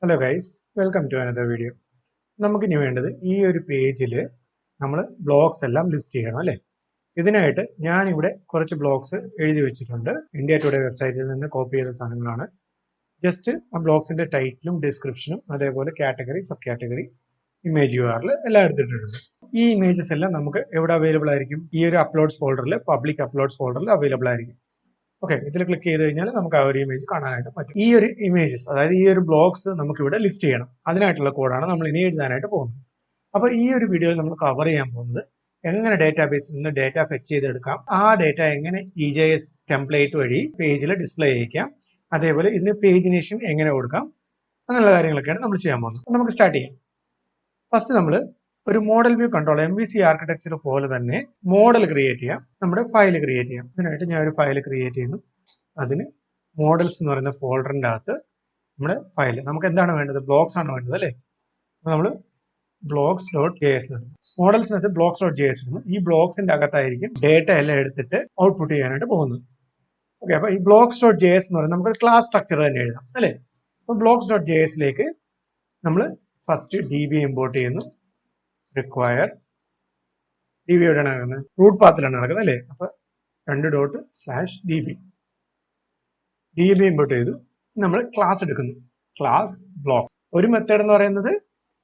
Hello guys, welcome to another video. നമുക്കിനി വേണ്ടത് ഈ ഒരു പേജിൽ നമ്മൾ ബ്ലോഗ്സ് എല്ലാം ലിസ്റ്റ് ചെയ്യണം അല്ലേ. ഇതിനായിട്ട് ഞാനിവിടെ കുറച്ച് ബ്ലോഗ്സ് എഴുതി വെച്ചിട്ടുണ്ട്. ഇന്ത്യ ടുഡേ വെബ്സൈറ്റിൽ നിന്ന് കോപ്പി ചെയ്ത സാധനങ്ങളാണ്. ജസ്റ്റ് ആ ബ്ലോഗ്സിന്റെ ടൈറ്റിലും ഡിസ്ക്രിപ്ഷനും അതേപോലെ category, sub category, image URL എല്ലാം എടുത്തിട്ടുണ്ട്. ഈ ഇമേജസ് എല്ലാം നമുക്ക് എവിടെ അവൈലബിൾ ആയിരിക്കും? ഈ ഒരു അപ്ലോഡ്സ് ഫോൾഡറിൽ, പബ്ലിക് അപ്ലോഡ്സ് ഫോൾഡറിൽ അവൈലബിൾ ആയിരിക്കും. ഓക്കെ, ഇതിൽ ക്ലിക്ക് ചെയ്ത് കഴിഞ്ഞാൽ നമുക്ക് ആ ഒരു ഇമേജ് കാണാനായിട്ട് പറ്റും. ഈ ഒരു ഇമേജസ്, അതായത് ഈ ഒരു ബ്ലോഗ്സ് നമുക്ക് ഇവിടെ ലിസ്റ്റ് ചെയ്യണം. അതിനായിട്ടുള്ള കോഡാണ് നമ്മൾ ഇനി എഴുതാനായിട്ട് പോകുന്നത്. അപ്പോൾ ഈ ഒരു വീഡിയോയിൽ നമ്മൾ കവർ ചെയ്യാൻ പോകുന്നത് എങ്ങനെ ഡേറ്റാബേസിൽ നിന്ന് ഡേറ്റ ഫെച്ച് ചെയ്തെടുക്കാം, ആ ഡേറ്റ എങ്ങനെ EJS ടെംപ്ലേറ്റ് വഴി പേജിൽ ഡിസ്പ്ലേ ചെയ്യിക്കാം, അതേപോലെ ഇതിന് പേജിനേഷൻ എങ്ങനെ കൊടുക്കാം, അങ്ങനെയുള്ള കാര്യങ്ങളൊക്കെയാണ് നമ്മൾ ചെയ്യാൻ പോകുന്നത്. നമുക്ക് സ്റ്റാർട്ട് ചെയ്യാം. ഫസ്റ്റ് നമ്മൾ ഒരു model view control MVC architecture പോലെ തന്നെ മോഡൽ ക്രിയേറ്റ് ചെയ്യാം, നമ്മുടെ ഫയൽ ക്രിയേറ്റ് ചെയ്യാം. ഇതിനായിട്ട് ഞാൻ ഒരു ഫയൽ ക്രിയേറ്റ് ചെയ്യുന്നു. അതിന് മോഡൽസ് എന്ന് പറയുന്ന ഫോൾഡറിൻ്റെ അകത്ത് നമ്മുടെ ഫയൽ, നമുക്ക് എന്താണ് വേണ്ടത്? ബ്ലോഗ്സ് ആണ് വേണ്ടത് അല്ലേ. നമ്മൾ blogs.js മോഡൽസിനകത്ത് blogs.js ഇടുന്നു. ഈ ബ്ലോഗ്സിന്റെ അകത്തായിരിക്കും ഡേറ്റ എല്ലാം എടുത്തിട്ട് ഔട്ട്പുട്ട് ചെയ്യാനായിട്ട് പോകുന്നത്. ഓക്കെ, അപ്പൊ ഈ blogs.js എന്ന് പറയുന്നത് നമുക്കൊരു ക്ലാസ് സ്ട്രക്ചർ തന്നെ എഴുതാം അല്ലേ. അപ്പൊ blogs.jsലേക്ക് നമ്മൾ ഫസ്റ്റ് DB ഇമ്പോർട്ട് ചെയ്യുന്നു. റിക്വയർ DB എവിടെയാണ് നടക്കുന്നത്? റൂട്ട് പാത്തിലാണ് നടക്കുന്നത് അല്ലേ. അപ്പൊ 2./DB ഇമ്പോർട്ട് ചെയ്തു. നമ്മൾ ക്ലാസ് എടുക്കുന്നു, ക്ലാസ് ബ്ലോക്ക്. ഒരു മെത്തേഡ് എന്ന് പറയുന്നത്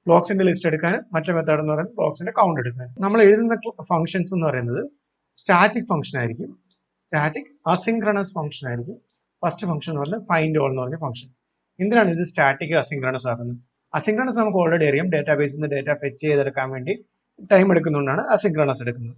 ബ്ലോക്സിന്റെ ലിസ്റ്റ് എടുക്കാനും മറ്റൊരു മെത്തേഡ് എന്ന് പറയുന്നത് ബ്ലോക്സിന്റെ കൗണ്ട് എടുക്കാനും. നമ്മൾ എഴുതുന്ന ഫംഗ്ഷൻസ് എന്ന് പറയുന്നത് സ്റ്റാറ്റിക് ഫംഗ്ഷൻ ആയിരിക്കും, സ്റ്റാറ്റിക് അസിൻക്രണസ് ഫംഗ്ഷൻ ആയിരിക്കും. ഫസ്റ്റ് ഫംഗ്ഷൻ എന്ന് പറയുന്നത് ഫൈൻഡ് ഓൾ എന്ന് പറഞ്ഞ ഫംഗ്ഷൻ. എന്തിനാണ് ഇത് സ്റ്റാറ്റിക് അസിൻക്രണസ് ആക്കുന്നത്? അസിൻക്രണസ് നമുക്ക് ഓൾറെഡി അറിയാം, ഡേറ്റാബേസിൽ നിന്ന് ഡേറ്റ ഫെച്ച് ചെയ്തെടുക്കാൻ വേണ്ടി ടൈം എടുക്കുന്നതുകൊണ്ടാണ് അസിൻക്രണസ് എടുക്കുന്നത്.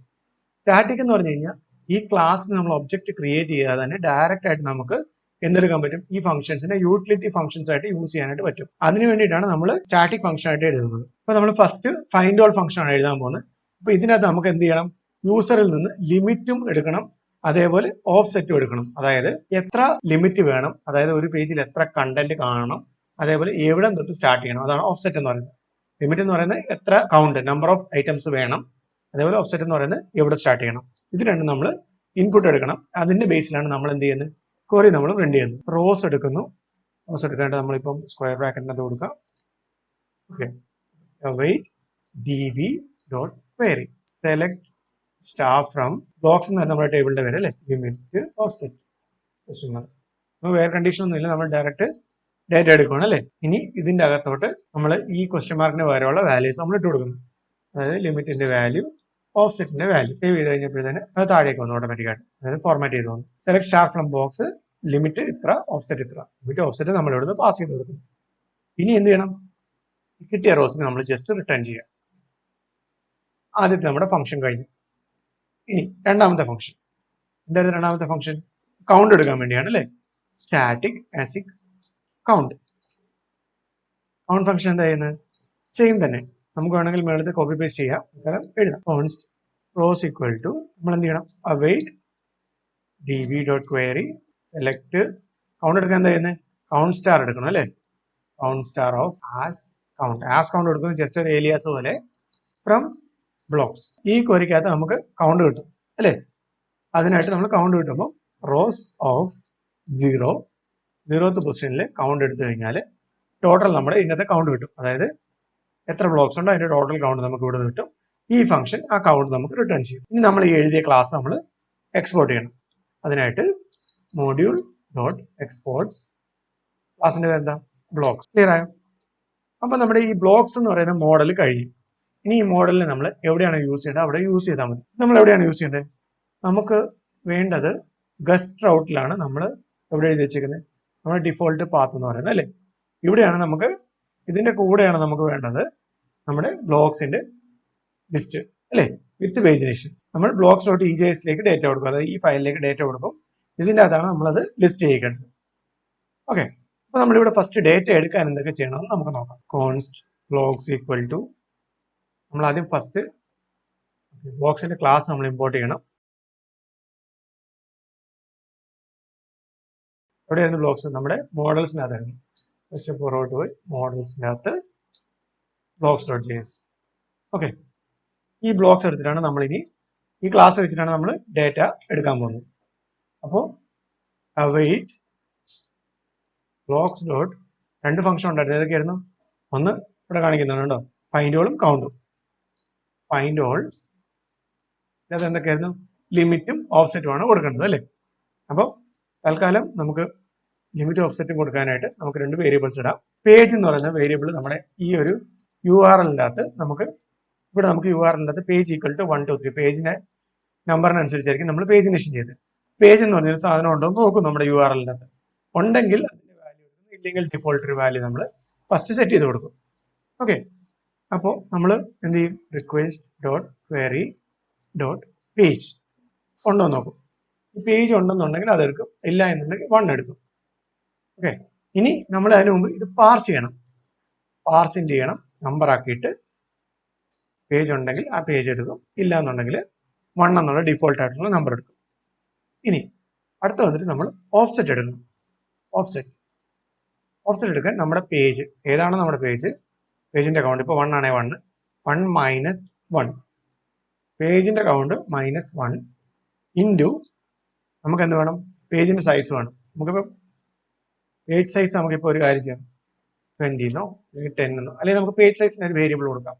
സ്റ്റാറ്റിക് എന്ന് പറഞ്ഞു കഴിഞ്ഞാൽ ഈ ക്ലാസ്സിന് നമ്മൾ ഒബ്ജക്റ്റ് ക്രിയേറ്റ് ചെയ്യാതെ തന്നെ ഡയറക്റ്റ് ആയിട്ട് നമുക്ക് എന്തെടുക്കാൻ പറ്റും? ഈ ഫംഗ്ഷൻസിനെ യൂട്ടിലിറ്റി ഫംഗ്ഷൻസ് ആയിട്ട് യൂസ് ചെയ്യാനായിട്ട് പറ്റും. അതിന് വേണ്ടിയിട്ടാണ് നമ്മൾ സ്റ്റാറ്റിക് ഫംഗ്ഷൻ ആയിട്ട് എഴുതുന്നത്. അപ്പൊ നമ്മൾ ഫസ്റ്റ് ഫൈൻഡ് ഓൾ ഫംഗ്ഷൻ ആണ് എഴുതാൻ പോകുന്നത്. അപ്പൊ ഇതിനകത്ത് നമുക്ക് എന്ത് ചെയ്യണം? യൂസറിൽ നിന്ന് ലിമിറ്റും എടുക്കണം, അതേപോലെ ഓഫ് സെറ്റും എടുക്കണം. അതായത് എത്ര ലിമിറ്റ് വേണം, അതായത് ഒരു പേജിൽ എത്ര കണ്ടന്റ് കാണണം, അതേപോലെ എവിടെ തൊട്ട് സ്റ്റാർട്ട് ചെയ്യണം, അതാണ് ഓഫ് സെറ്റ് എന്ന് പറയുന്നത്. ലിമിറ്റ് എന്ന് പറയുന്നത് എത്ര കൗണ്ട്, നമ്പർ ഓഫ് ഐറ്റംസ് വേണം, അതേപോലെ ഓഫ് സെറ്റ് എന്ന് പറയുന്നത് എവിടെ സ്റ്റാർട്ട് ചെയ്യണം. ഇത് രണ്ടും നമ്മൾ ഇൻപുട്ട് എടുക്കണം. അതിന്റെ ബേസിലാണ് നമ്മൾ എന്ത് ചെയ്യുന്നത്? ക്വറി നമ്മൾ പ്രിന്റ് ചെയ്യുന്നു. റോസ് എടുക്കുന്നു. റോസ് എടുക്കാനായിട്ട് നമ്മളിപ്പം സ്ക്വയർ ബ്രാക്കറ്റിനകത്ത് കൊടുക്കാം. Okay, wait db.query select star from blocks എന്ന് നമ്മുടെ ടേബിളിന്റെ പേര് അല്ലേ, ലിമിറ്റ് ഓഫ് സെറ്റ് കസ്റ്റമർ. വേറെ കണ്ടീഷൻ ഒന്നും ഇല്ല, നമ്മൾ ഡയറക്റ്റ് ഡേറ്റ എടുക്കുകയാണ് അല്ലേ. ഇനി ഇതിന്റെ അകത്തോട്ട് നമ്മൾ ഈ ക്വസ്റ്റ്യൻ മാർക്കിന് പകരമുള്ള വാല്യൂസ് നമ്മൾ ഇട്ട് കൊടുക്കുന്നു. അതായത് ലിമിറ്റിന്റെ വാല്യൂ, ഓഫ് സെറ്റിന്റെ വാല്യൂ. സേവ് ചെയ്ത് കഴിഞ്ഞപ്പോഴത്തേന് അത് താഴേക്ക് വന്നു ഓട്ടോമാറ്റിക്കായിട്ട്, അതായത് ഫോർമാറ്റ് ചെയ്ത് വന്നു. Select star from box, limit ഇത്ര, ഓഫ് സെറ്റ് ഇത്ര. ലിമിറ്റ് ഓഫ് സെറ്റ് നമ്മൾ ഇവിടുന്ന് പാസ് ചെയ്ത് കൊടുക്കുന്നു. ഇനി എന്ത് ചെയ്യണം? കിട്ടിയ റോസിന് നമ്മൾ ജസ്റ്റ് റിട്ടേൺ ചെയ്യാം. ആദ്യത്തെ നമ്മുടെ ഫംഗ്ഷൻ കഴിഞ്ഞു. ഇനി രണ്ടാമത്തെ ഫംഗ്ഷൻ എന്തായിരുന്നു? രണ്ടാമത്തെ ഫംഗ്ഷൻ കൗണ്ട് എടുക്കാൻ വേണ്ടിയാണ് അല്ലേ. Static async count. Count function എന്താ ചെയ്യുന്നത്? സെയിം തന്നെ, നമുക്ക് വേണമെങ്കിൽ മേളത്തെ കോപ്പി പേസ്റ്റ് ചെയ്യാം, എഴുതാം. കോൺസ്റ്റ് റോസ് ഈക്വൽ ടു നമ്മൾ എന്ത് ചെയ്യണം? അവൈറ്റ് db.query സെലക്ട് കൗണ്ട് എടുക്കാൻ എന്താ ചെയ്യുന്നത്? കൗണ്ട് സ്റ്റാർ എടുക്കണം അല്ലേ. Count star of as count എടുക്കുന്നത് ജസ്റ്റ് ഒരു ഏലിയാസ് പോലെ ഫ്രം ബ്ലോക്സ്. ഈ ക്വരിക്കകത്ത് നമുക്ക് കൗണ്ട് കിട്ടും അല്ലേ. അതിനായിട്ട് നമ്മൾ കൗണ്ട് കിട്ടുമ്പോൾ റോസ് ഓഫ് 0th പൊസിഷനിൽ കൗണ്ട് എടുത്തു കഴിഞ്ഞാൽ ടോട്ടൽ നമ്മുടെ ഇന്നത്തെ കൗണ്ട് കിട്ടും. അതായത് എത്ര ബ്ലോക്സ് ഉണ്ടോ അതിന്റെ ടോട്ടൽ കൗണ്ട് നമുക്ക് ഇവിടെ കിട്ടും. ഈ ഫംഗ്ഷൻ ആ കൗണ്ട് നമുക്ക് റിട്ടേൺ ചെയ്യും. ഇനി നമ്മൾ ഈ എഴുതിയ ക്ലാസ് നമ്മൾ എക്സ്പോർട്ട് ചെയ്യണം. അതിനായിട്ട് മോഡ്യൂൾ ഡോട്ട് എക്സ്പോർട്സ്, ക്ലാസിന്റെ പേര് എന്താ? ബ്ലോക്സ്. ക്ലിയർ ആയോ? അപ്പൊ നമ്മുടെ ഈ ബ്ലോക്സ് എന്ന് പറയുന്ന മോഡൽ കഴിയും. ഇനി ഈ മോഡലിൽ നമ്മൾ എവിടെയാണ് യൂസ് ചെയ്യേണ്ടത് അവിടെ യൂസ് ചെയ്താൽ മതി. നമ്മൾ എവിടെയാണ് യൂസ് ചെയ്യേണ്ടത്? നമുക്ക് വേണ്ടത് ഗസ്റ്റ് റൗട്ടിലാണ്. നമ്മൾ എവിടെ എഴുതി വെച്ചേക്കുന്നത്? നമ്മുടെ ഡിഫോൾട്ട് പാത്ത് എന്ന് പറയുന്നത് അല്ലേ. ഇവിടെയാണ് നമുക്ക്, ഇതിന്റെ കൂടെയാണ് നമുക്ക് വേണ്ടത് നമ്മുടെ ബ്ലോക്സിന്റെ ലിസ്റ്റ് അല്ലേ, വിത്ത് പേജിനേഷൻ. നമ്മൾ blogs.ejs ഡേറ്റ കൊടുക്കും, അതായത് ഈ ഫയലിലേക്ക് ഡേറ്റ കൊടുക്കും. ഇതിൻ്റെ അകത്താണ് നമ്മളത് ലിസ്റ്റ് ചെയ്യേണ്ടത്. ഓക്കെ, അപ്പൊ നമ്മളിവിടെ ഫസ്റ്റ് ഡേറ്റ എടുക്കാൻ എന്തൊക്കെ ചെയ്യണമെന്ന് നമുക്ക് നോക്കാം. കോൺസ്റ്റ് ബ്ലോഗ്സ് ഈക്വൽ ടു നമ്മൾ ആദ്യം ഫസ്റ്റ് ബ്ലോക്സിന്റെ ക്ലാസ് നമ്മൾ ഇമ്പോർട്ട് ചെയ്യണം. എവിടെയായിരുന്നു ബ്ലോക്സ്? നമ്മുടെ മോഡൽസിനകത്തായിരുന്നു. ഫസ്റ്റ് പുറകോട്ട് പോയി മോഡൽസിൻ്റെ അകത്ത് blogs.js. ഓക്കെ, ഈ ബ്ലോക്സ് എടുത്തിട്ടാണ് നമ്മൾ ഇനി ഈ ക്ലാസ് വെച്ചിട്ടാണ് നമ്മൾ ഡേറ്റ എടുക്കാൻ പോകുന്നത്. അപ്പോൾ അവൈറ്റ് blogs.add രണ്ട് ഫംഗ്ഷൻ ഉണ്ടായിരുന്നു. ഏതൊക്കെയായിരുന്നു? ഒന്ന് ഇവിടെ കാണിക്കുന്നുണ്ടോ, ഫൈൻഡ് ഓളും കൗണ്ടും. ഫൈൻഡ് ഓൾ അത് എന്തൊക്കെയായിരുന്നു? ലിമിറ്റും ഓഫ്സെറ്റുമാണ് കൊടുക്കേണ്ടത് അല്ലേ. അപ്പോൾ തൽക്കാലം നമുക്ക് ലിമിറ്റ് ഓഫ്സെറ്റും കൊടുക്കാനായിട്ട് നമുക്ക് രണ്ട് വേരിയബിൾസ് ഇടാം. പേജ് എന്ന് പറയുന്ന വേരിയബിൾ നമ്മുടെ ഈ ഒരു URL-ന്റെ അകത്ത് നമുക്ക് ഇവിടെ നമുക്ക് URL-ന്റെ അകത്ത് പേജ് ഈക്വൽ ടു 1 2 3 പേജിന്റെ നമ്പറിനനുസരിച്ചായിരിക്കും നമ്മൾ പേജ് ഇനിഷ്യം ചെയ്യുന്നത്. പേജ് എന്ന് പറഞ്ഞൊരു സാധനം ഉണ്ടോ എന്ന് നോക്കും നമ്മുടെ URL-ന്റെ അകത്ത്. ഉണ്ടെങ്കിൽ അതിന്റെ വാല്യൂ എടുക്കും, ഇല്ലെങ്കിൽ ഡിഫോൾട്ട് ഒരു വാല്യൂ നമ്മൾ ഫസ്റ്റ് സെറ്റ് ചെയ്ത് കൊടുക്കും. ഓക്കെ, അപ്പോൾ നമ്മൾ എന്ത് ചെയ്യും? Request dot query dot page ഉണ്ടോ എന്ന് നോക്കും. ഈ പേജ് ഉണ്ടെന്നുണ്ടെങ്കിൽ അതെടുക്കും, ഇല്ല എന്നുണ്ടെങ്കിൽ 1 എടുക്കും. ഓക്കെ, ഇനി നമ്മൾ അതിന് മുമ്പ് ഇത് പാർസ് ചെയ്യണം. പാർസിൻ ചെയ്യണം, നമ്പർ ആക്കിയിട്ട് പേജ് ഉണ്ടെങ്കിൽ ആ പേജ് എടുക്കും, ഇല്ല എന്നുണ്ടെങ്കിൽ 1 എന്നുള്ള ഡിഫോൾട്ട് ആയിട്ടുള്ള നമ്പർ എടുക്കും. ഇനി അടുത്ത വന്നിട്ട് നമ്മൾ ഓഫ്സെറ്റ് എടുക്കണം. ഓഫ്സെറ്റ് എടുക്കാൻ നമ്മുടെ പേജ് ഏതാണ്? നമ്മുടെ പേജിന്റെ കൗണ്ട് ഇപ്പോൾ 1 ആണെങ്കിൽ 1 മൈനസ് 1 പേജിന്റെ കൗണ്ട് -1 ഇൻറ്റു നമുക്ക് എന്ത് വേണം? പേജിന്റെ സൈസ് വേണം. നമുക്കിപ്പോൾ പേജ് സൈസ് നമുക്കിപ്പോൾ ഒരു കാര്യം ചെയ്യാം, 20 അല്ലെങ്കിൽ 10 അല്ലെങ്കിൽ നമുക്ക് പേജ് സൈസിന് ഒരു വേരിയബിൾ കൊടുക്കാം.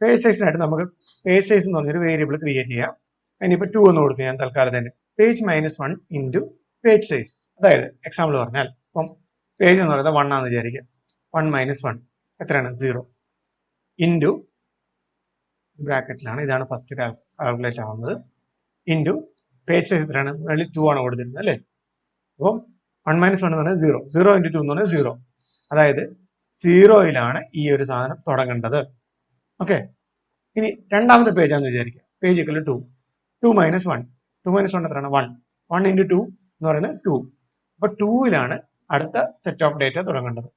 പേജ് സൈസിനായിട്ട് നമുക്ക് പേജ് സൈസ് എന്ന് പറഞ്ഞൊരു വേരിയബിൾ ക്രിയേറ്റ് ചെയ്യാം. അതിനിപ്പോൾ 2 എന്ന് കൊടുത്തു ഞാൻ തൽക്കാലം തന്നെ. Page -1 into page size. അതായത് എക്സാമ്പിൾ പറഞ്ഞാൽ ഇപ്പം പേജ് എന്ന് പറയുന്നത് 1 ആണെന്ന് വിചാരിക്കുക. 1 - 1 എത്രയാണ്? 0 ഇൻറ്റു ബ്രാക്കറ്റിലാണ്, ഇതാണ് ഫസ്റ്റ് കാൽക്കുലേറ്റ് ആവുന്നത്, ഇൻറ്റു പേജ് സൈസ് എത്രയാണ്? 2 ആണ് കൊടുത്തിരുന്നത് അല്ലേ. അപ്പം 1 - 1 എന്ന് പറഞ്ഞാൽ 0 0 ഇൻറ്റു 2 എന്ന് പറഞ്ഞാൽ 0. അതായത് 0-യിലാണ് ഈ ഒരു സാധനം തുടങ്ങേണ്ടത്. ഓക്കെ, ഇനി രണ്ടാമത്തെ പേജാന്ന് വിചാരിക്കുക. പേജ് ഈക്വൽ ടു 2 - 1 2 - 1 എത്രയാണ്? 1 1 ഇൻറ്റു 2 എന്ന് പറയുന്നത് 2. അപ്പൊ 2-ലാണ് അടുത്ത സെറ്റ് ഓഫ് ഡേറ്റ തുടങ്ങേണ്ടത്.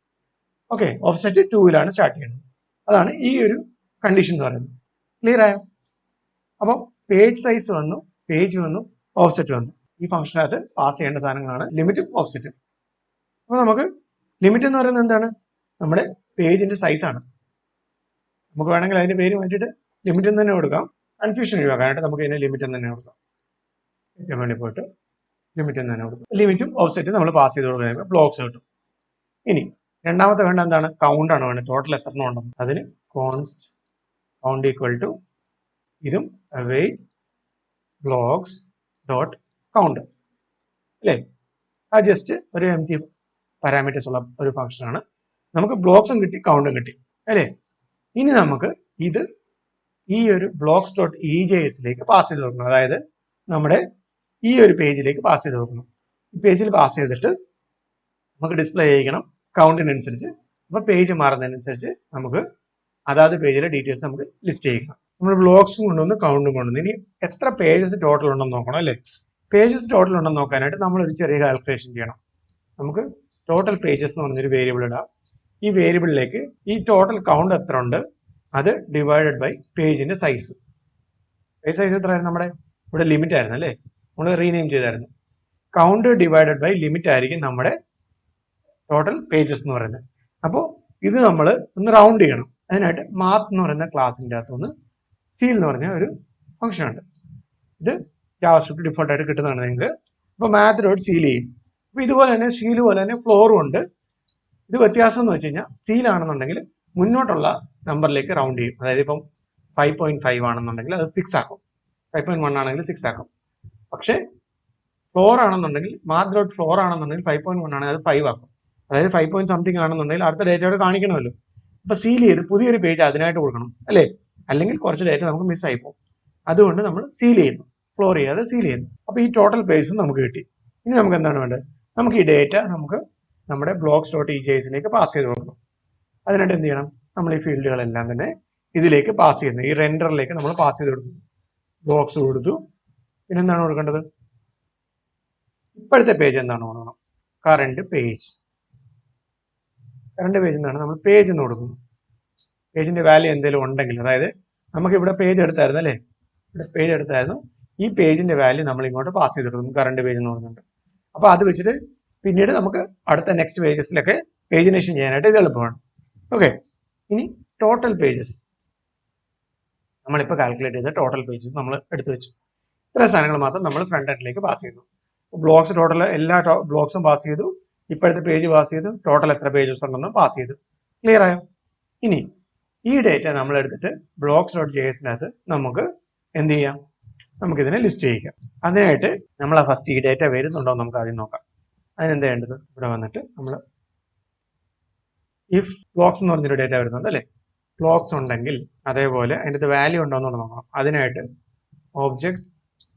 ഓക്കെ, ഓഫ്സെറ്റ് 2-ലാണ് സ്റ്റാർട്ട് ചെയ്യുന്നത്. അതാണ് ഈ ഒരു കണ്ടീഷൻ എന്ന് പറയുന്നത്. ക്ലിയർ ആയോ? അപ്പം പേജ് സൈസ് വന്നു, പേജ് വന്നു, ഓഫ്സെറ്റ് വന്നു. ഈ ഫംഗ്ഷനകത്ത് പാസ് ചെയ്യേണ്ട സാധനങ്ങളാണ് ലിമിറ്റും ഓഫ്സെറ്റും. അപ്പോൾ നമുക്ക് ലിമിറ്റ് എന്ന് പറയുന്നത് എന്താണ്? നമ്മുടെ പേജിന്റെ സൈസ് ആണ്. നമുക്ക് വേണമെങ്കിൽ അതിന്റെ പേര് മാറ്റിയിട്ട് ലിമിറ്റ് എന്ന് തന്നെ കൊടുക്കാം. കൺഫ്യൂഷൻ ഒഴിവാക്കാനായിട്ട് നമുക്ക് ഇതിനെ ലിമിറ്റ് എന്ന് തന്നെ കൊടുക്കാം. ഏറ്റവും വേണ്ടി പോയിട്ട് ലിമിറ്റ് എന്ന് തന്നെ കൊടുക്കും. ലിമിറ്റും ഓഫ്സെറ്റും നമ്മൾ പാസ് ചെയ്ത് കൊടുക്കുക, ബ്ലോക്സ് കിട്ടും. ഇനി രണ്ടാമത്തെ വേണ്ട എന്താണ്? കൗണ്ട് ആണ് വേണ്ടത്. ടോട്ടൽ എത്ര എണ്ണം ഉണ്ടെന്ന്. അതിന് കോൺസ്റ്റ് കൗണ്ട് ഈക്വൽ ടു ഇതും await ബ്ലോക്സ് ഡോട്ട് കൗണ്ട് അല്ലേ. ആ ജസ്റ്റ് ഒരു empty പാരാമീറ്റേഴ്സ് ഉള്ള ഒരു ഫംഗ്ഷൻ ആണ്. നമുക്ക് ബ്ലോക്സും കിട്ടി, കൗണ്ടും കിട്ടി അല്ലേ. ഇനി നമുക്ക് ഇത് ഈ ഒരു ബ്ലോക്സ് ഡോട്ട് EJS-ലേക്ക് പാസ് ചെയ്ത് കൊടുക്കണം. അതായത് നമ്മുടെ ഈ ഒരു പേജിലേക്ക് പാസ് ചെയ്ത് കൊടുക്കണം. ഈ പേജിൽ പാസ് ചെയ്തിട്ട് നമുക്ക് ഡിസ്പ്ലേ ചെയ്യിക്കണം കൗണ്ടിനനുസരിച്ച്. അപ്പോൾ പേജ് മാറുന്നതിനനുസരിച്ച് നമുക്ക് അതാത് പേജിലെ ഡീറ്റെയിൽസ് നമുക്ക് ലിസ്റ്റ് ചെയ്യണം. നമ്മൾ ബ്ലോക്സും കൊണ്ടുവന്ന് കൗണ്ടും കൊണ്ടുവന്ന് ഇനി എത്ര പേജസ് ടോട്ടൽ ഉണ്ടെന്ന് നോക്കണം അല്ലേ. പേജസ് ടോട്ടൽ ഉണ്ടെന്ന് നോക്കാനായിട്ട് നമ്മൾ ഒരു ചെറിയ കാൽക്കുലേഷൻ ചെയ്യണം. നമുക്ക് ടോട്ടൽ പേജസ് എന്ന് പറഞ്ഞൊരു വേരിയബിൾ ഇടാം. ഈ വേരിയബിളിലേക്ക് ഈ ടോട്ടൽ കൗണ്ട് എത്ര ഉണ്ട് അത് ഡിവൈഡഡ് ബൈ പേജിന്റെ സൈസ്. പേജ് സൈസ് എത്രയായിരുന്നു? നമ്മുടെ ഇവിടെ ലിമിറ്റ് ആയിരുന്നു അല്ലേ, നമ്മൾ റീനെയിം ചെയ്തായിരുന്നു. കൗണ്ട് ഡിവൈഡഡ് ബൈ ലിമിറ്റ് ആയിരിക്കും നമ്മുടെ ടോട്ടൽ പേജസ് എന്ന് പറയുന്നത്. അപ്പോൾ ഇത് നമ്മൾ ഒന്ന് റൗണ്ട് ചെയ്യണം. അതിനായിട്ട് മാത്ത് എന്ന് പറയുന്ന ക്ലാസിന്റെ അകത്തുനിന്ന് സീൽ എന്ന് പറഞ്ഞ ഒരു ഫംഗ്ഷൻ ഉണ്ട്. ഇത് ജാവാസ്ക്രിപ്റ്റ് ഡിഫോൾട്ട് ആയിട്ട് കിട്ടുന്നതാണ് നിങ്ങൾക്ക്. അപ്പോൾ മാത്ത് ഡോട്ട് സീൽ ചെയ്യും. അപ്പോൾ ഇതുപോലെ തന്നെ സീൽ പോലെ തന്നെ ഫ്ലോറും ഉണ്ട്. ഇത് വ്യത്യാസം എന്ന് വെച്ച് കഴിഞ്ഞാൽ സീൽ ആണെന്നുണ്ടെങ്കിൽ മുന്നോട്ടുള്ള നമ്പറിലേക്ക് റൗണ്ട് ചെയ്യും. അതായത് ഇപ്പം 5.5 ആണെന്നുണ്ടെങ്കിൽ അത് 6 ആക്കും, 5.1 ആണെങ്കിൽ 6 ആക്കും. പക്ഷേ ഫ്ലോർ ആണെന്നുണ്ടെങ്കിൽ മാത്ത് ഡോട്ട് ഫ്ലോർ ആണെന്നുണ്ടെങ്കിൽ 5.1 ആണെങ്കിൽ അത് 5 ആക്കും. അതായത് 5 പോയിന്റ് സംതിങ് ആണെന്നുണ്ടെങ്കിൽ അടുത്ത ഡേറ്റയോട് കാണിക്കണമല്ലോ. അപ്പൊ സീൽ ചെയ്ത് പുതിയൊരു പേജ് അതിനായിട്ട് കൊടുക്കണം അല്ലേ, അല്ലെങ്കിൽ കുറച്ച് ഡേറ്റ നമുക്ക് മിസ്സായി പോകും. അതുകൊണ്ട് നമ്മൾ സീൽ ചെയ്യുന്നു, ഫ്ലോർ ചെയ്യാതെ സീൽ ചെയ്യുന്നു. അപ്പൊ ഈ ടോട്ടൽ പേജ് നമുക്ക് കിട്ടി. ഇനി നമുക്ക് എന്താണ് വേണ്ടത്? നമുക്ക് ഈ ഡേറ്റ നമുക്ക് നമ്മുടെ ബ്ലോക്സ് ഡോട്ട് EJS-ലേക്ക് പാസ് ചെയ്ത് കൊടുക്കണം. അതിനായിട്ട് എന്ത് ചെയ്യണം? നമ്മൾ ഈ ഫീൽഡുകളെല്ലാം തന്നെ ഇതിലേക്ക് പാസ് ചെയ്യുന്നു, ഈ റെൻഡറിലേക്ക് നമ്മൾ പാസ് ചെയ്ത് കൊടുക്കുന്നു. ബ്ലോക്സ് കൊടുത്തു, പിന്നെ എന്താണ് കൊടുക്കേണ്ടത്? ഇപ്പോഴത്തെ പേജ് എന്താണ് കൊടുക്കണം? Current page. കറണ്ട് പേജ് എന്താണ്? നമ്മൾ പേജ് എന്ന് കൊടുക്കുന്നു. പേജിന്റെ വാല്യൂ എന്തെങ്കിലും ഉണ്ടെങ്കിൽ, അതായത് നമുക്ക് ഇവിടെ പേജ് എടുത്തായിരുന്നു അല്ലേ, ഇവിടെ പേജ് എടുത്തായിരുന്നു. ഈ പേജിന്റെ വാല്യൂ നമ്മൾ ഇങ്ങോട്ട് പാസ് ചെയ്ത് കൊടുക്കുന്നു, കറണ്ട് പേജ് എന്ന് പറയുന്നുണ്ട്. അപ്പൊ അത് വെച്ചിട്ട് പിന്നീട് നമുക്ക് അടുത്ത നെക്സ്റ്റ് പേജസിലൊക്കെ പേജിനേഷൻ ചെയ്യാനായിട്ട് ഇത് എളുപ്പമാണ്. ഓക്കെ, ഇനി ടോട്ടൽ പേജസ് നമ്മളിപ്പോൾ കാൽക്കുലേറ്റ് ചെയ്ത ടോട്ടൽ പേജസ് നമ്മൾ എടുത്തു വെച്ചു. ഇത്ര സാധനങ്ങൾ മാത്രം നമ്മൾ ഫ്രണ്ട് എൻഡിലേക്ക് പാസ് ചെയ്യുന്നു. ബ്ലോക്സ് ടോട്ടൽ എല്ലാ ബ്ലോക്സും പാസ് ചെയ്തു, ഇപ്പോഴത്തെ പേജ് പാസ് ചെയ്തു, ടോട്ടൽ എത്ര പേജസ് ഉണ്ടെന്ന് പാസ് ചെയ്തു. ക്ലിയർ ആയോ? ഇനി ഈ ഡേറ്റ നമ്മൾ എടുത്തിട്ട് ബ്ലോക്സ് ഡോട്ട് ജെ എസിനകത്ത് നമുക്ക് എന്ത് ചെയ്യാം? നമുക്കിതിനെ ലിസ്റ്റ് ചെയ്യിക്കാം. അതിനായിട്ട് നമ്മൾ ഫസ്റ്റ് ഈ ഡേറ്റ വരുന്നുണ്ടോ നമുക്ക് ആദ്യം നോക്കാം. അതിനെന്താ വേണ്ടത്? ഇവിടെ വന്നിട്ട് നമ്മൾ ഇഫ് ബ്ലോക്സ് എന്ന് പറഞ്ഞൊരു ഡേറ്റ വരുന്നുണ്ട് അല്ലേ? ബ്ലോക്സ് ഉണ്ടെങ്കിൽ അതേപോലെ അതിൻ്റെ വാല്യൂ ഉണ്ടോ എന്നുള്ളത് നോക്കണം. അതിനായിട്ട് ഓബ്ജക്ട്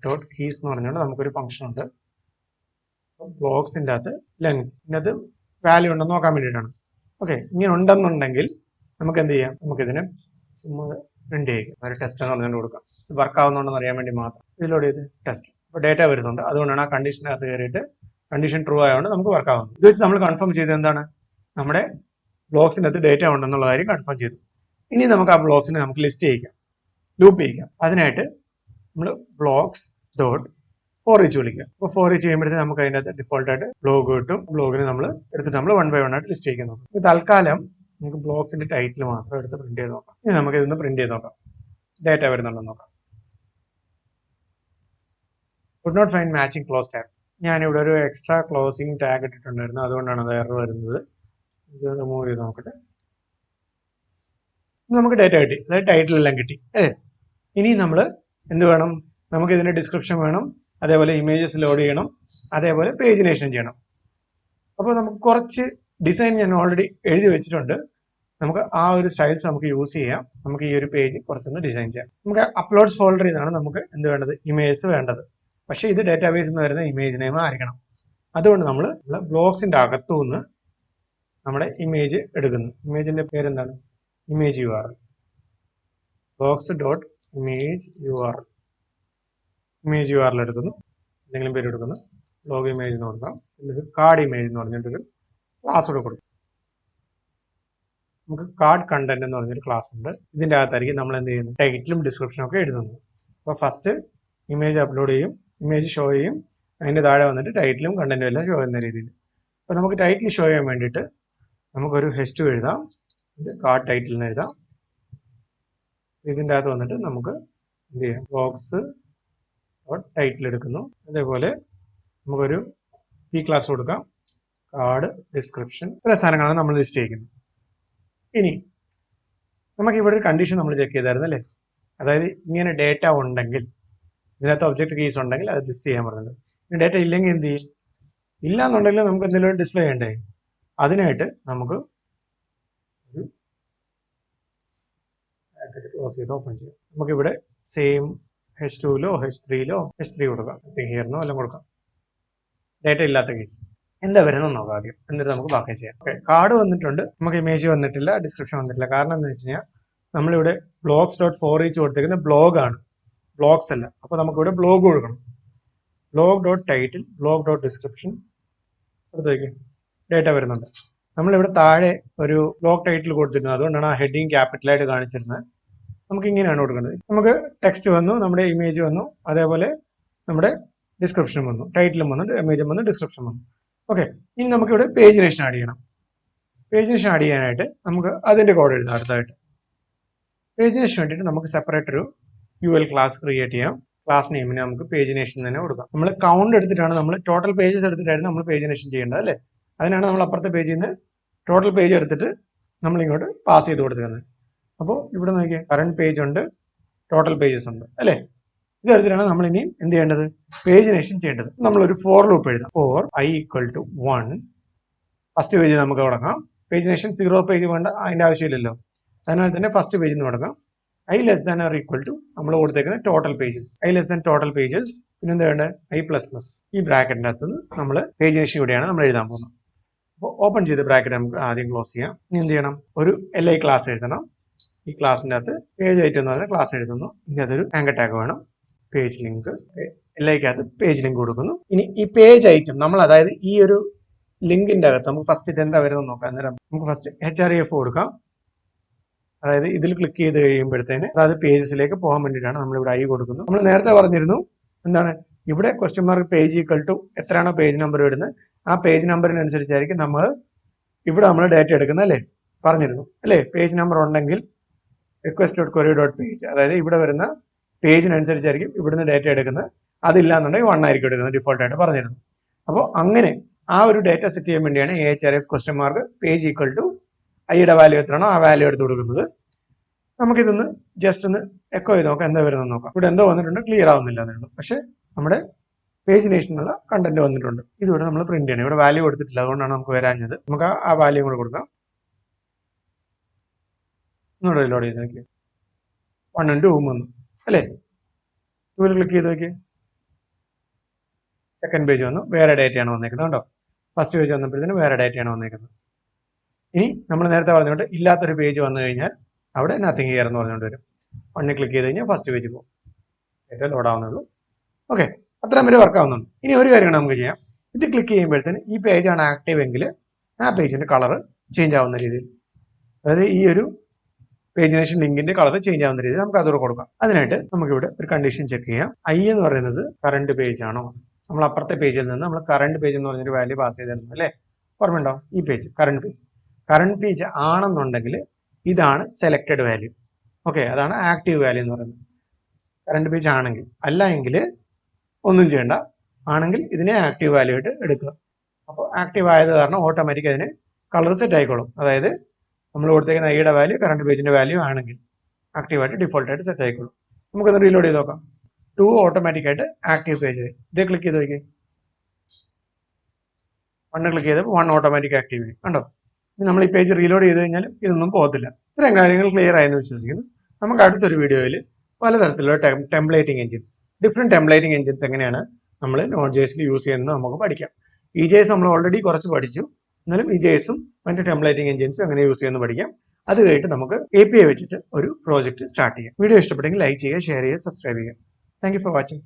ഡോട്ട് കീസ് എന്ന് പറഞ്ഞുകൊണ്ട് നമുക്കൊരു ഫംഗ്ഷൻ ഉണ്ട്. ബ്ലോക്സിൻ്റെ അകത്ത് ലെങ്ത്, ഇതിനകത്ത് വാല്യൂ ഉണ്ടെന്ന് നോക്കാൻ വേണ്ടിയിട്ടാണ്. ഓക്കെ, ഇങ്ങനെ ഉണ്ടെന്നുണ്ടെങ്കിൽ നമുക്ക് എന്ത് ചെയ്യാം? നമുക്കിതിനെ ചുമ്മാ പ്രിന്റ് ചെയ്യും. ഒരു ടെസ്റ്റ് എന്ന് പറഞ്ഞുകൊണ്ട് കൊടുക്കാം. വർക്ക് ആവുന്നുണ്ടെന്ന് അറിയാൻ വേണ്ടി മാത്രം ഇതിലൂടെ ചെയ്ത് ടെസ്റ്റ്. ഇപ്പോൾ ഡേറ്റ വരുന്നുണ്ട്, അതുകൊണ്ടാണ് ആ കണ്ടീഷനകത്ത് കയറിയിട്ട് കണ്ടീഷൻ ട്രൂ ആയതുകൊണ്ട് നമുക്ക് വർക്ക് ആവുന്നത്. ഇത് വെച്ച് നമ്മൾ കൺഫേം ചെയ്ത് എന്താണ്? നമ്മുടെ ബ്ലോക്സിൻ്റെ അകത്ത് ഡേറ്റ ഉണ്ടെന്നുള്ള കാര്യം കൺഫേം ചെയ്തു. ഇനി നമുക്ക് ആ ബ്ലോക്സിനെ നമുക്ക് ലിസ്റ്റ് ചെയ്യിക്കാം, ലൂപ്പ് ചെയ്യിക്കാം. അതിനായിട്ട് നമ്മൾ ബ്ലോക്സ് ഡോട്ട് ഫോർ ഈച്ച് വിളിക്കാം. അപ്പോൾ ഫോർ ഈച്ച് ചെയ്യുമ്പോഴത്തേക്ക് നമുക്ക് അതിൻ്റെ അകത്ത് ഡിഫോൾട്ട് ആയിട്ട് ബ്ലോഗ് കിട്ടും. ബ്ലോഗിന് നമ്മൾ എടുത്തിട്ട് നമ്മൾ 1 by 1 ആയിട്ട് ലിസ്റ്റ് ചെയ്യിക്കുന്നു. ഇത് തൽക്കാലം നമുക്ക് ബ്ലോക്സിന്റെ ടൈറ്റിൽ മാത്രം എടുത്ത് പ്രിന്റ് ചെയ്ത് നോക്കാം. ഇനി നമുക്ക് ഇതൊന്ന് പ്രിന്റ് ചെയ്ത് നോക്കാം, ഡേറ്റ വരുന്നുണ്ടെന്ന് നോക്കാം. Could not find matching close tag. ഞാനിവിടെ ഒരു എക്സ്ട്രാ ക്ലോസിംഗ് ടാഗ് ഇട്ടിട്ടുണ്ടായിരുന്നു, അതുകൊണ്ടാണ് അത് എറർ വരുന്നത്. ഇത് റിമൂവ് ചെയ്ത് നോക്കട്ടെ. നമുക്ക് ഡേറ്റ കിട്ടി, അതായത് ടൈറ്റിൽ എല്ലാം കിട്ടി അല്ലേ? ഇനി നമ്മൾ എന്ത് വേണം? നമുക്ക് ഇതിന്റെ ഡിസ്ക്രിപ്ഷൻ വേണം, അതേപോലെ ഇമേജസ് ലോഡ് ചെയ്യണം, അതേപോലെ പേജിനേഷൻ ചെയ്യണം. അപ്പോൾ നമുക്ക് കുറച്ച് ഡിസൈൻ ഞാൻ ഓൾറെഡി എഴുതി വെച്ചിട്ടുണ്ട്. നമുക്ക് ആ ഒരു സ്റ്റൈൽസ് നമുക്ക് യൂസ് ചെയ്യാം. നമുക്ക് ഈ ഒരു പേജ് കുറച്ചൊന്ന് ഡിസൈൻ ചെയ്യാം. നമുക്ക് അപ്ലോഡ്സ് ഫോൾഡർ ഇതാണ് നമുക്ക് എന്ത് വേണ്ടത്? ഇമേജസ് വേണ്ടത്. പക്ഷേ ഇത് ഡേറ്റാബേസിൽ നിന്ന് വരുന്ന ഇമേജ് നെയിം ആയിരിക്കണം. അതുകൊണ്ട് നമ്മൾ ബ്ലോക്സിന്റെ അകത്തുനിന്ന് നമ്മുടെ ഇമേജ് എടുക്കുന്നു. ഇമേജിന്റെ പേര് എന്താണ്? Image URL. Blocks dot image URL. Image URL എടുക്കുന്നു, എന്തെങ്കിലും പേര് എടുക്കുന്നു, ബ്ലോഗ് ഇമേജ് എന്ന് കൊടുക്കാം. കാർഡ് ഇമേജ് എന്ന് പറഞ്ഞിട്ടൊരു ക്ലാസ് കൂടെ കൊടുക്കും. നമുക്ക് കാർഡ് കണ്ടന്റ് എന്ന് പറഞ്ഞൊരു ക്ലാസ് ഉണ്ട്. ഇതിൻ്റെ അകത്തായിരിക്കും നമ്മൾ എന്ത് ചെയ്യുന്നത്? ടൈറ്റിലും ഡിസ്ക്രിപ്ഷനും ഒക്കെ എഴുതുന്നത്. അപ്പോൾ ഫസ്റ്റ് ഇമേജ് അപ്ലോഡ് ചെയ്യും, ഇമേജ് ഷോ ചെയ്യും, അതിൻ്റെ താഴെ വന്നിട്ട് ടൈറ്റിലും കണ്ടന്റും എല്ലാം ഷോ ചെയ്യുന്ന രീതിയിൽ. അപ്പോൾ നമുക്ക് ടൈറ്റിൽ ഷോ ചെയ്യാൻ വേണ്ടിയിട്ട് നമുക്കൊരു H2 എഴുതാം, കാർഡ് ടൈറ്റിൽ നിന്ന് എഴുതാം. ഇതിൻ്റെ അകത്ത് വന്നിട്ട് നമുക്ക് എന്ത് ചെയ്യാം? ബോക്സ് ടൈറ്റിൽ എടുക്കുന്നു. അതേപോലെ നമുക്കൊരു P ക്ലാസ് കൊടുക്കാം, കാർഡ് ഡിസ്ക്രിപ്ഷൻ. ഇത്ര സാധനങ്ങളാണ് നമ്മൾ ലിസ്റ്റ് ചെയ്യുന്നത്. ഇനി നമുക്ക് ഇവിടെ ഒരു കണ്ടീഷൻ നമ്മൾ ചെക്ക് ചെയ്തായിരുന്നു അല്ലേ? അതായത് ഇങ്ങനെ ഡേറ്റ ഉണ്ടെങ്കിൽ, ഇതിനകത്ത് ഒബ്ജക്റ്റ് കീസ് ഉണ്ടെങ്കിൽ അത് ലിസ്റ്റ് ചെയ്യാൻ പറഞ്ഞത്. ഇനി ഡേറ്റ ഇല്ലെങ്കിൽ എന്ത് ചെയ്യും? ഇല്ല എന്നുണ്ടെങ്കിൽ നമുക്ക് എന്തെങ്കിലും ഡിസ്പ്ലേ ചെയ്യണ്ടേ? അതിനായിട്ട് നമുക്ക് ഒരു ക്ലോസ് ചെയ്ത് ഓപ്പൺ ചെയ്യാം. നമുക്കിവിടെ സെയിം H2ലോ H3ലോ H3 കൊടുക്കാം, ഹിയറിനോ എല്ലാം കൊടുക്കാം. ഡേറ്റ ഇല്ലാത്ത കേസ് എന്താ വരുന്നത് നോക്കാം ആദ്യം, എന്നിട്ട് നമുക്ക് ബാക്കി ചെയ്യാം. ഓക്കെ, കാർഡ് വന്നിട്ടുണ്ട്, നമുക്ക് ഇമേജ് വന്നിട്ടില്ല, ഡിസ്ക്രിപ്ഷൻ വന്നിട്ടില്ല. കാരണം എന്താ വെച്ച് കഴിഞ്ഞാൽ നമ്മളിവിടെ ബ്ലോഗ്സ് ഡോട്ട് ഫോർ ഈച്ച് കൊടുത്തേക്കുന്ന ബ്ലോഗാണ്, ബ്ലോഗ്സ് അല്ല. അപ്പോൾ നമുക്കിവിടെ ബ്ലോഗ് കൊടുക്കണം. Blog dot title, blog dot description അടുത്തേക്ക് ഡേറ്റ വരുന്നുണ്ട്. നമ്മളിവിടെ താഴെ ഒരു ബ്ലോഗ് ടൈറ്റിൽ കൊടുത്തിരുന്നത്, അതുകൊണ്ടാണ് ആ ഹെഡിങ് ക്യാപിറ്റലായിട്ട് കാണിച്ചിരുന്നത്. നമുക്ക് ഇങ്ങനെയാണ് കൊടുക്കേണ്ടത്. നമുക്ക് ടെക്സ്റ്റ് വന്നു, നമ്മുടെ ഇമേജ് വന്നു, അതേപോലെ നമ്മുടെ ഡിസ്ക്രിപ്ഷൻ വന്നു, ടൈറ്റിലും വന്നു, ഇമേജും വന്നു, ഡിസ്ക്രിപ്ഷൻ വന്നു. ഓക്കെ, ഇനി നമുക്കിവിടെ പേജിനേഷൻ ആഡ് ചെയ്യണം. പേജിനേഷൻ ആഡ് ചെയ്യാനായിട്ട് നമുക്ക് അതിൻ്റെ കോഡ് എഴുതാം. അടുത്തായിട്ട് പേജിനേഷൻ വേണ്ടിയിട്ട് നമുക്ക് സെപ്പറേറ്റ് ഒരു UL ക്ലാസ് ക്രിയേറ്റ് ചെയ്യാം. ക്ലാസ് നെയിമിന് നമുക്ക് പേജിനേഷൻ തന്നെ കൊടുക്കാം. നമ്മൾ കൗണ്ട് എടുത്തിട്ടാണ്, നമ്മൾ ടോട്ടൽ പേജസ് എടുത്തിട്ടായിരുന്നു നമ്മൾ പേജിനേഷൻ ചെയ്യേണ്ടത് അല്ലേ? അതിനാണ് നമ്മൾ അപ്പുറത്തെ പേജിൽ നിന്ന് ടോട്ടൽ പേജ് എടുത്തിട്ട് നമ്മൾ ഇങ്ങോട്ട് പാസ് ചെയ്ത് കൊടുക്കുന്നത്. അപ്പോൾ ഇവിടെ നോക്കിയാൽ കറണ്ട് പേജ് ഉണ്ട്, ടോട്ടൽ പേജസ് ഉണ്ട് അല്ലേ? ഇതെടുത്തിട്ടാണ് നമ്മൾ ഇനി എന്ത് ചെയ്യേണ്ടത്? പേജിനേഷൻ ചെയ്യേണ്ടത്. നമ്മളൊരു ഫോർ ലൂപ്പ് എഴുതാം. For I = 1. ഫസ്റ്റ് പേജ് നമുക്ക് തുടങ്ങാം. പേജിനേഷൻ 0 പേജ് വേണ്ട, അതിൻ്റെ ആവശ്യമില്ലല്ലോ. അതിനാൽ തന്നെ ഫസ്റ്റ് പേജിൽ നിന്ന് തുടങ്ങാം. I less than or equal to നമ്മൾ കൊടുത്തേക്കുന്ന total pages. I less than total pages. പിന്നെ എന്താ വേണ്ടത്? I++. ഈ ബ്രാക്കറ്റിൻ്റെ അകത്ത് നിന്ന് നമ്മൾ പേജിനേഷൻ ഇവിടെയാണ് നമ്മൾ എഴുതാൻ പോകുന്നത്. അപ്പോൾ ഓപ്പൺ ചെയ്ത് ബ്രാക്കറ്റ് നമുക്ക് ആദ്യം ക്ലോസ് ചെയ്യാം. ഇനി എന്ത് ചെയ്യണം? ഒരു LI ക്ലാസ് എഴുതണം. ഈ ക്ലാസിൻ്റെ അകത്ത് പേജ് ഐറ്റം എന്ന് പറഞ്ഞാൽ ക്ലാസ് എഴുതുന്നു. ഇനി അതൊരു ആങ്കർ ടാഗ് വേണം, പേജ് ലിങ്ക്. LIക്കകത്ത് പേജ് ലിങ്ക് കൊടുക്കുന്നു. ഇനി ഈ പേജ് ഐറ്റം നമ്മൾ, അതായത് ഈ ഒരു ലിങ്കിന്റെ അകത്ത് നമുക്ക് ഫസ്റ്റ് ഇത് എന്താ വരുന്നത് നോക്കാം. അന്നേരം നമുക്ക് ഫസ്റ്റ് href കൊടുക്കാം. അതായത് ഇതിൽ ക്ലിക്ക് ചെയ്ത് കഴിയുമ്പോഴത്തേന് അതായത് പേജസിലേക്ക് പോകാൻ വേണ്ടിയിട്ടാണ് നമ്മൾ ഇവിടെ I കൊടുക്കുന്നു. നമ്മൾ നേരത്തെ പറഞ്ഞിരുന്നു എന്താണ്? ഇവിടെ ക്വസ്റ്റ്യൻ മാർക്ക് പേജ് = എത്രയാണോ പേജ് നമ്പർ വരുന്നത് ആ പേജ് നമ്പറിനനുസരിച്ചായിരിക്കും നമ്മൾ ഇവിടെ നമ്മൾ ഡേറ്റ എടുക്കുന്നത് അല്ലേ? പറഞ്ഞിരുന്നു അല്ലേ? പേജ് നമ്പർ ഉണ്ടെങ്കിൽ request.query.page, അതായത് ഇവിടെ വരുന്ന പേജിനനുസരിച്ചായിരിക്കും ഇവിടുന്ന് ഡേറ്റ എടുക്കുന്നത്. അതില്ല എന്നുണ്ടെങ്കിൽ 1 ആയിരിക്കും എടുക്കുന്നത് ഡിഫോൾട്ട് ആയിട്ട് പറഞ്ഞിരുന്നു. അപ്പോൾ അങ്ങനെ ആ ഒരു ഡേറ്റ സെറ്റ് ചെയ്യാൻ വേണ്ടിയാണ് AHRF question mark page equal to ഐയുടെ വാല്യൂ എത്രയാണോ ആ വാല്യൂ എടുത്ത് കൊടുക്കുന്നത്. നമുക്കിതൊന്ന് ജസ്റ്റ് ഒന്ന് എക്കോ ചെയ്ത് നോക്കാം, എന്താ വരുന്നത് നോക്കാം. ഇവിടെ എന്തോ വന്നിട്ടുണ്ട്, ക്ലിയർ ആവുന്നില്ല എന്നുള്ളൂ. പക്ഷെ നമ്മുടെ പേജ് നേഷനുള്ള കണ്ടന്റ് വന്നിട്ടുണ്ട്. ഇതിവിടെ നമ്മൾ പ്രിന്റ് ചെയ്യണം. ഇവിടെ വാല്യൂ കൊടുത്തിട്ടില്ല, അതുകൊണ്ടാണ് നമുക്ക് വരാഞ്ഞത്. നമുക്ക് ആ വാല്യൂ കൂടെ കൊടുക്കാം. ഒന്നുകൂടെ ലോഡ് ചെയ്ത് നോക്കി. 1 ഉം 2 വന്നു അല്ലേ? 2 ക്ലിക്ക് ചെയ്ത് നോക്കി, സെക്കൻഡ് പേജ് വന്നു, വേറെ ഡേറ്റയാണ് വന്നേക്കുന്നത് കേട്ടോ. ഫസ്റ്റ് പേജ് വന്നപ്പോഴത്തേന് വേറെ ഡേറ്റയാണ് വന്നേക്കുന്നത്. ഇനി നമ്മൾ നേരത്തെ പറഞ്ഞുകൊണ്ട് ഇല്ലാത്തൊരു പേജ് വന്നു കഴിഞ്ഞാൽ അവിടെ നത്തിങ് ഹിയർ എന്ന് പറഞ്ഞുകൊണ്ട് വരും. 1 ക്ലിക്ക് ചെയ്ത് കഴിഞ്ഞാൽ ഫസ്റ്റ് പേജ് പോകും, ഏറ്റവും ലോഡ് ആവുന്നുള്ളൂ. ഓക്കെ, അത്രയും വരെ വർക്ക് ആവുന്നുണ്ട്. ഇനി ഒരു കാര്യമാണ് നമുക്ക് ചെയ്യാം. ഇത് ക്ലിക്ക് ചെയ്യുമ്പോഴത്തേന് ഈ പേജാണ് ആക്റ്റീവ് എങ്കിൽ ആ പേജിന്റെ കളർ ചേഞ്ച് ആവുന്ന രീതിയിൽ, അതായത് ഈ ഒരു പേജിനേഷൻ ലിങ്കിന്റെ കളർ ചേഞ്ച് ആവുന്ന രീതിയിൽ നമുക്ക് അതോടെ കൊടുക്കാം. അതിനായിട്ട് നമുക്കിവിടെ ഒരു കണ്ടീഷൻ ചെക്ക് ചെയ്യാം. ഐ എന്ന് പറയുന്നത് കറണ്ട് പേജ് ആണോ? നമ്മൾ അപ്പുറത്തെ പേജിൽ നിന്ന് നമ്മൾ കറണ്ട് പേജ് എന്ന് പറഞ്ഞൊരു വാല്യൂ പാസ് ചെയ്തിരുന്നു അല്ലേ? ഓർമ്മയുണ്ടോ? ഈ പേജ് കറണ്ട് പേജ് ആണെന്നുണ്ടെങ്കിൽ ഇതാണ് സെലക്ടഡ് വാല്യൂ. ഓക്കെ, അതാണ് ആക്റ്റീവ് വാല്യൂ എന്ന് പറയുന്നത്. കറണ്ട് പേജ് ആണെങ്കിൽ, അല്ല എങ്കിൽ ഒന്നും ചെയ്യണ്ട. ആണെങ്കിൽ ഇതിനെ ആക്റ്റീവ് വാല്യൂ ആയിട്ട് എടുക്കുക. അപ്പോൾ ആക്റ്റീവ് ആയത് കാരണം ഓട്ടോമാറ്റിക് അതിന് കളർ സെറ്റ് ആയിക്കോളും. അതായത് നമ്മൾ കൊടുത്തേക്കുന്ന ഐയുടെ വാല്യൂ കറണ്ട് പേജിന്റെ വാല്യൂ ആണെങ്കിൽ ആക്റ്റീവായിട്ട് ഡിഫോൾട്ട് ആയിട്ട് സെറ്റ് ആയിക്കോളും. നമുക്കൊന്ന് റീലോഡ് ചെയ്ത് നോക്കാം. 2 ഓട്ടോമാറ്റിക് ആയിട്ട് ആക്റ്റീവ് പേജ് ആയി. ഇതേ ക്ലിക്ക് ചെയ്ത് നോക്കി, 1 ക്ലിക്ക് ചെയ്തപ്പോൾ 1 ഓട്ടോമാറ്റിക് ആക്റ്റീവ് ആയി. കണ്ടോ? ഇനി നമ്മൾ ഈ പേജ് റീലോഡ് ചെയ്ത് കഴിഞ്ഞാൽ ഇതൊന്നും പോകത്തില്ല. ഇത്രയും കാര്യങ്ങൾ ക്ലിയർ ആയെന്ന് വിശ്വസിക്കുന്നു. നമുക്ക് അടുത്തൊരു വീഡിയോയിൽ പലതരത്തിലുള്ള ടെംപ്ലേറ്റിംഗ് എഞ്ചിൻസ്, ഡിഫറെന്റ് ടെംപ്ലേറ്റിംഗ് എഞ്ചിൻസ് എങ്ങനെയാണ് നമ്മൾ Node.js യൂസ് ചെയ്യുന്നത് നമുക്ക് പഠിക്കാം. EJS നമ്മൾ ഓൾറെഡി കുറച്ച് പഠിച്ചു, എന്നാലും EJSഉം മറ്റു ടെംപ്ലേറ്റിംഗ് എഞ്ചിൻസും എങ്ങനെ യൂസ് ചെയ്യുന്നത് പഠിക്കാം. അത് കഴിഞ്ഞിട്ട് നമുക്ക് API വെച്ചിട്ട് ഒരു പ്രോജക്റ്റ് സ്റ്റാർട്ട് ചെയ്യാം. വീഡിയോ ഇഷ്ടപ്പെട്ടെങ്കിൽ ലൈക്ക് ചെയ്യുക, ഷെയർ ചെയ്യുക, സബ്സ്ക്രൈബ് ചെയ്യുക. Thank you for watching.